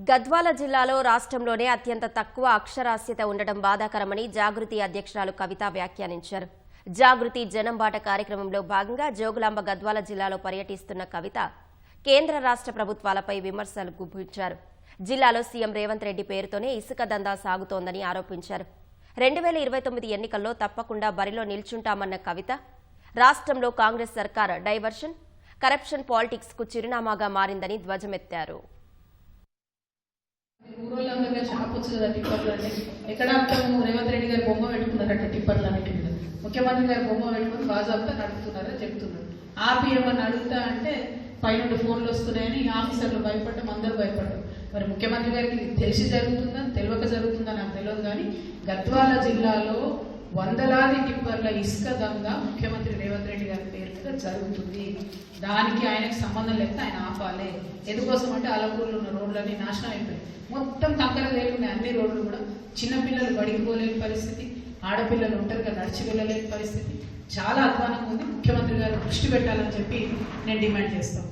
గద్వాల జిల్లాలో రాష్ట్రంలోనే అత్యంత తక్కువ అక్షరాస్యత ఉండడం బాధాకరమని జాగృతి అధ్యక్షురాలు కవిత వ్యాఖ్యానించారు. జాగృతి జనం బాట కార్యక్రమంలో భాగంగా జోగులాంబ గద్వాల జిల్లాలో పర్యటిస్తున్న కవిత కేంద్ర రాష్ట్ర ప్రభుత్వాలపై విమర్శలు గుప్పించారు. జిల్లాలో సీఎం రేవంత్ రెడ్డి పేరుతోనే ఇసుక దందా సాగుతోందని ఆరోపించారు. 2029 ఎన్నికల్లో తప్పకుండా బరిలో నిల్చుంటామన్న కవిత రాష్ట్రంలో కాంగ్రెస్ సర్కార్ డైవర్షన్, కరప్షన్ పాలిటిక్స్ కు చిరునామాగా మారిందని ధ్వజమెత్తారు. ఊరోళ్ళందరిగా చెప్పొచ్చు కదా టిప్పర్లు ఎక్కడ అర్థము రేవంత్ రెడ్డి గారు బొమ్మ పెట్టుకున్నారట టిప్పర్లు అన్నిటి మీద. ముఖ్యమంత్రి గారు బొమ్మ పెట్టుకుని బాజాబ్తా నడుపుతున్నారని చెప్తున్నారు. ఆర్పీఎం అడుగుతా అంటే పైన ఫోన్లు వస్తున్నాయని ఆఫీసర్లు భయపడ్డం, అందరూ భయపడ్డం. మరి ముఖ్యమంత్రి గారికి తెలిసి జరుగుతుందా తెలియక జరుగుతుందా నాకు తెలియదు. కానీ గద్వాల జిల్లాలో వందలాది టిప్పర్ల ఇసుక దందా ముఖ్యమంత్రి రేవంత్ రెడ్డి గారి పేరు మీద జరుగుతుంది. దానికి ఆయనకు సంబంధం లేకపోతే ఆయన ఆపాలే. ఎందుకోసం అంటే అలపూర్లో ఉన్న రోడ్లన్నీ నాశనం అయిపోయాయి. మొత్తం కంకర లేకున్నాయి అన్ని రోడ్లు కూడా. చిన్నపిల్లలు బడికి పోలేని పరిస్థితి, ఆడపిల్లలు ఒంటరిగా నడిచి వెళ్ళలేని పరిస్థితి. చాలా అధ్వానంగా ఉంది. ముఖ్యమంత్రి గారు దృష్టి పెట్టాలని చెప్పి నేను డిమాండ్ చేస్తాను.